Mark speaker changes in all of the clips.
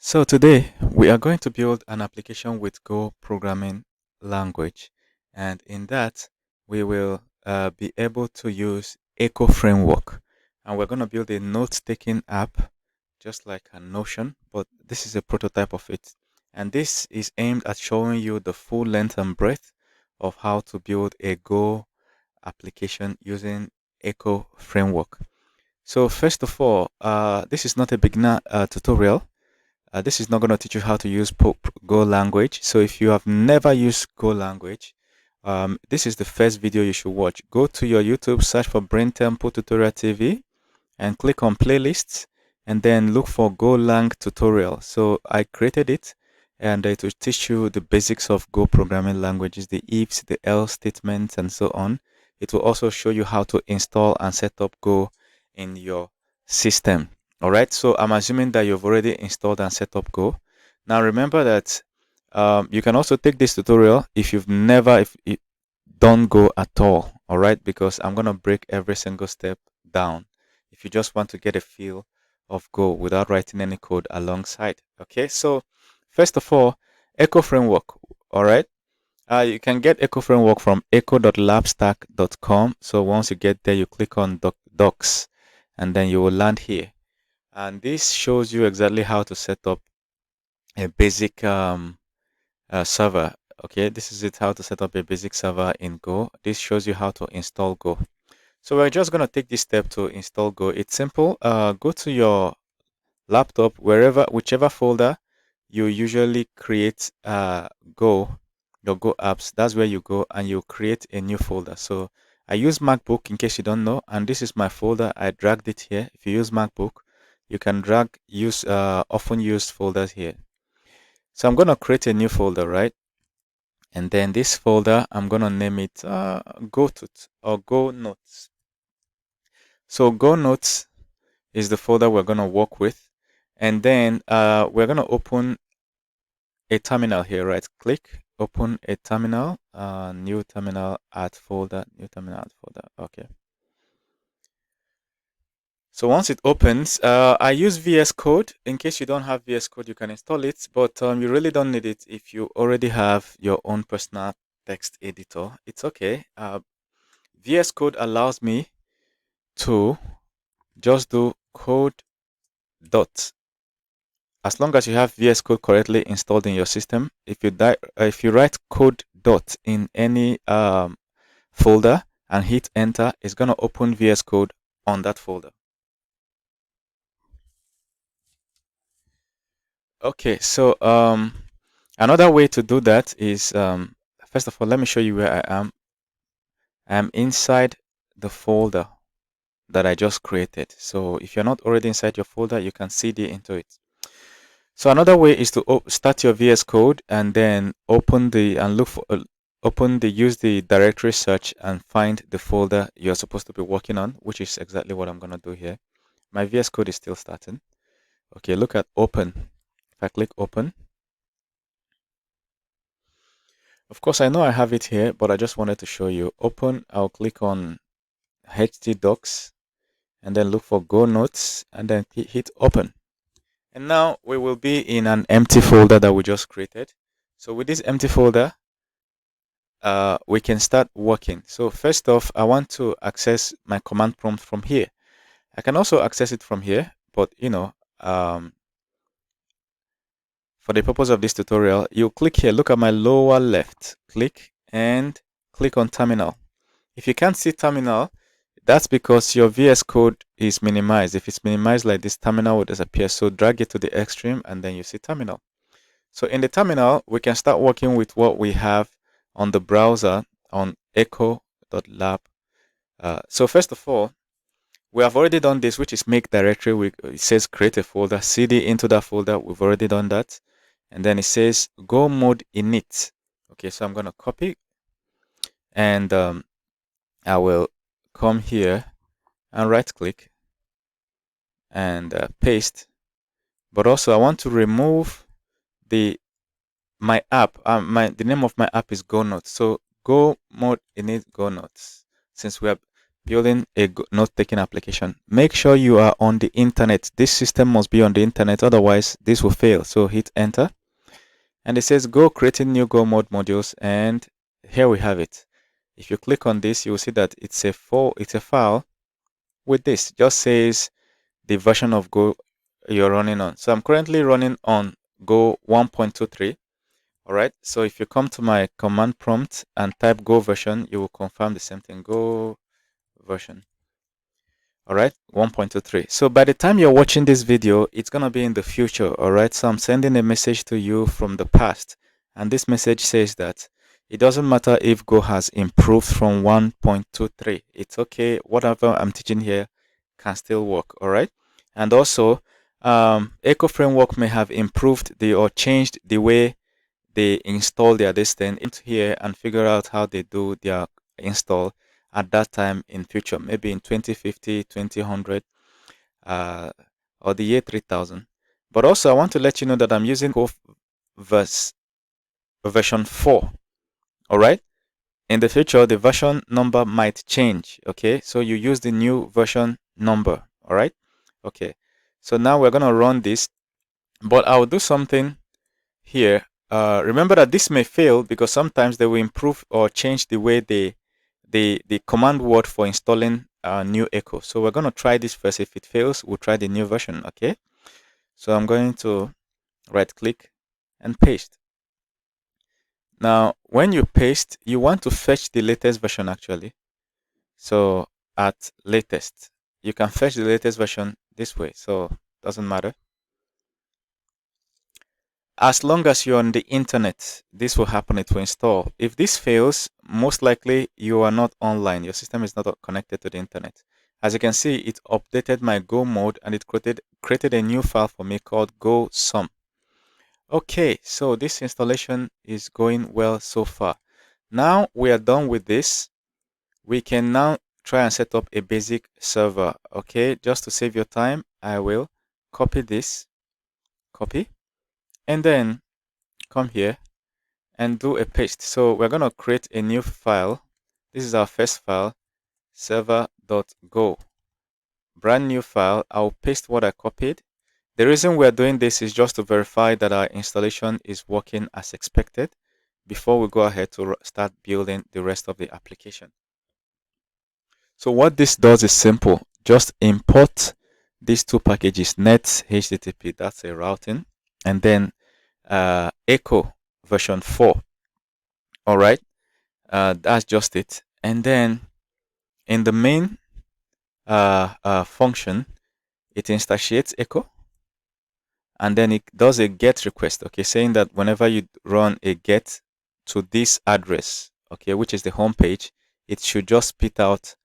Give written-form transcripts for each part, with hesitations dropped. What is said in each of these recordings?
Speaker 1: So today we are going to build an application with Go programming language, and in that we will be able to use Echo Framework, and we're going to build a note-taking app just like a Notion, but this is a prototype of it, and this is aimed at showing you the full length and breadth of how to build a Go application using Echo Framework. So first of all, this is not a beginner tutorial. This is not going to teach you how to use Go language. So if you have never used Go language, this is the first video you should watch. Go to your YouTube, search for Brain Temple Tutorial TV, and click on playlists, and then look for GoLang tutorial. So I created it, and it will teach you the basics of Go programming languages, the ifs, the else statements, and so on. It will also show you how to install and set up Go in your system. All right, so I'm assuming that you've already installed and set up Go. Now remember that you can also take this tutorial if you've never done Go at all. All right, because I'm gonna break every single step down if you just want to get a feel of Go without writing any code alongside. Okay, so first of all, Echo Framework. All right, you can get Echo Framework from echo.labstack.com. So once you get there, you click on docs, and then you will land here. And this shows you exactly how to set up a basic server. Okay, this is it, how to set up a basic server in Go. This shows you how to install Go. So we're just going to take this step to install Go. It's simple. Go to your laptop, whichever folder you usually create Go, your Go apps. That's where you go and you create a new folder. So I use MacBook in case you don't know, and this is my folder. I dragged it here. If you use MacBook, you can use often used folders here. So I'm going to create a new folder, right? And then this folder, I'm going to name it GoTut or Go Notes. So Go Notes is the folder we're going to work with. And then we're going to open a terminal here, right? Click, open a terminal, new terminal, add folder, new terminal, add folder. Okay. So once it opens, I use VS Code. In case you don't have VS Code, you can install it, but you really don't need it if you already have your own personal text editor. It's okay. VS Code allows me to just do code dot. As long as you have VS Code correctly installed in your system, if you write code dot in any folder and hit enter, it's gonna open VS Code on that folder. Okay, so another way to do that is first of all, let me show you where I am. I'm inside the folder that I just created. So if you're not already inside your folder, you can CD into it. So another way is to start your VS Code and then open the and look for use the directory search and find the folder you're supposed to be working on, which is exactly what I'm gonna do here. My VS Code is still starting. Okay, look at open. If I click open, of course I know I have it here, but I just wanted to show you. Open, I'll click on htdocs and then look for Go Notes and then hit open. And now we will be in an empty folder that we just created. So with this empty folder, we can start working. So first off, I want to access my command prompt from here. I can also access it from here, but for the purpose of this tutorial, you click here, look at my lower left, click and click on terminal. If you can't see terminal, that's because your VS Code is minimized. If it's minimized like this, terminal will disappear. So drag it to the extreme and then you see terminal. So in the terminal, we can start working with what we have on the browser on echo.lab. So first of all, we have already done this, which is make directory. It says create a folder, cd into that folder. We've already done that. And then it says go mode init. Okay, so I'm going to copy and I will come here and right click and paste. But also I want to remove my app. The name of my app is Go Notes. So go mode init Go Notes. Since we are building a note-taking application. Make sure you are on the internet. This system must be on the internet, otherwise this will fail. So hit enter, and it says Go creating new Go mode modules, and here we have it. If you click on this, you will see that it's a file with this. Just says the version of Go you're running on. So I'm currently running on Go 1.23. All right. So if you come to my command prompt and type Go version, you will confirm the same thing. Go version. All right, 1.23. So by the time you're watching this video, it's going to be in the future. All right, so I'm sending a message to you from the past, and this message says that it doesn't matter if Go has improved from 1.23. It's okay, whatever I'm teaching here can still work. All right, and also Echo Framework may have improved or changed the way they install their distance into here and figure out how they do their install at that time in future, maybe in 2050, 2000, uh, or the year 3000. But also I want to let you know that I'm using version 4. All right. In the future, the version number might change. Okay. So you use the new version number. All right. Okay. So now we're going to run this, but I'll do something here. Remember that this may fail because sometimes they will improve or change the way the command word for installing new Echo. So we're going to try this first. If it fails, we'll try the new version. Okay. So I'm going to right click and paste. Now, when you paste, you want to fetch the latest version actually. So at latest, you can fetch the latest version this way. So doesn't matter. As long as you're on the internet, this will happen. It will install. If this fails, most likely you are not online. Your system is not connected to the internet. As you can see, it updated my Go mode and it created a new file for me called Go Sum. Okay, so this installation is going well so far. Now we are done with this. We can now try and set up a basic server. Okay, just to save your time, I will copy this, copy, and then come here and do a paste. So we're going to create a new file. This is our first file, server.go. Brand new file. I'll paste what I copied. The reason we're doing this is just to verify that our installation is working as expected before we go ahead to start building the rest of the application. So what this does is simple. Just import these two packages, net HTTP, that's a routing, and then Echo version 4. All right. That's just it. And then in the main function, it instantiates Echo, and then it does a GET request, okay, saying that whenever you run a GET to this address, okay, which is the home page, it should just spit out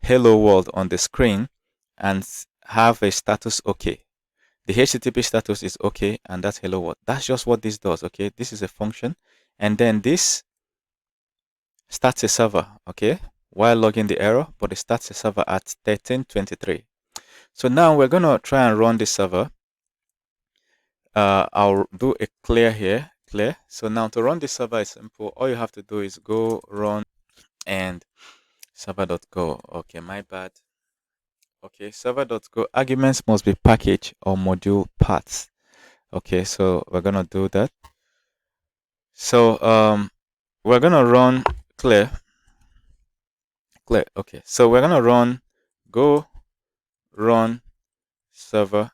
Speaker 1: hello world on the screen and have a status okay. The HTTP status is okay, and that's hello world. That's just what this does, okay. This is a function, and then this starts a server, okay, while logging the error, but it starts a server at 1323. So now we're going to try and run this server. I'll do a clear here, clear. So now to run this server is simple. All you have to do is go run and server.go. Okay, my bad. Okay, server.go. Arguments must be package or module paths. Okay, so we're going to do that. So we're going to run clear. Clear. Okay, so we're going to run go run server.go.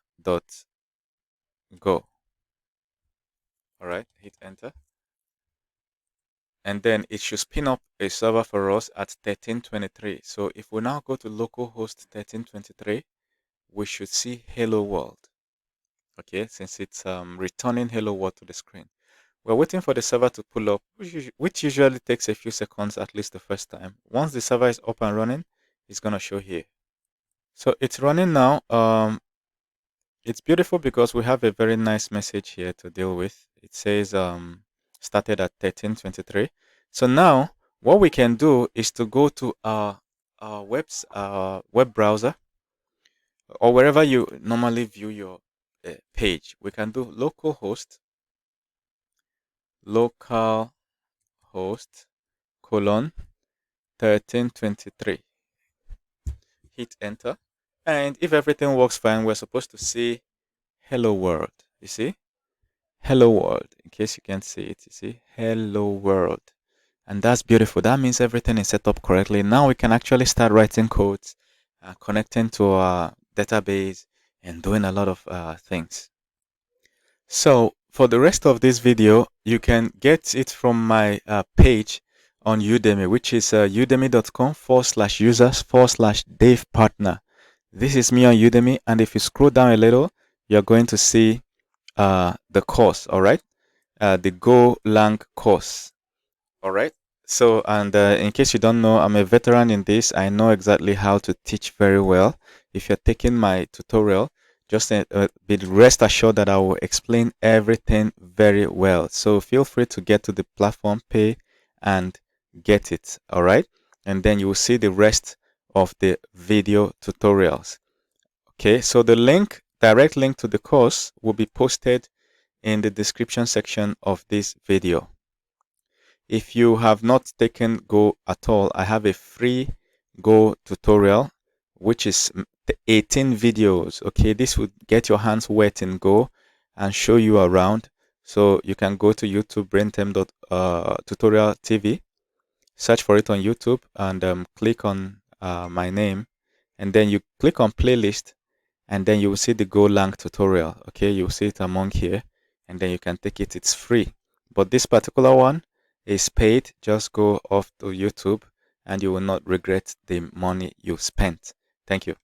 Speaker 1: All right, hit enter. And then it should spin up a server for us at 1323. So if we now go to localhost 1323, we should see hello world. Okay, since it's returning hello world to the screen. We're waiting for the server to pull up, which usually takes a few seconds, at least the first time. Once the server is up and running, it's going to show here. So it's running now. It's beautiful because we have a very nice message here to deal with. It says started at 1323. So now what we can do is to go to our web browser or wherever you normally view your page. We can do localhost colon 1323. hit enter. And if everything works fine, we're supposed to see hello world. You see? Hello world. In case you can't see it, you see? Hello world. And that's beautiful. That means everything is set up correctly. Now we can actually start writing codes, connecting to our database, and doing a lot of things. So for the rest of this video, you can get it from my page on Udemy, which is udemy.com/users/Dave Partner. This is me on Udemy, and if you scroll down a little, you're going to see the course, all right? The GoLang course, all right? So, and in case you don't know, I'm a veteran in this. I know exactly how to teach very well. If you're taking my tutorial, just be rest assured that I will explain everything very well. So feel free to get to the platform, pay, and get it, all right? And then you will see the rest of the video tutorials. Okay, so the link, direct link to the course will be posted in the description section of this video. If you have not taken Go at all, I have a free Go tutorial, which is 18 videos. Okay, this would get your hands wet in Go and show you around. So you can go to YouTube, tutorial TV, search for it on YouTube, and click on my name, and then you click on playlist, and then you will see the GoLang tutorial. Okay, you'll see it among here, and then you can take it. It's free, but this particular one is paid. Just go off to YouTube and you will not regret the money you spent. Thank you.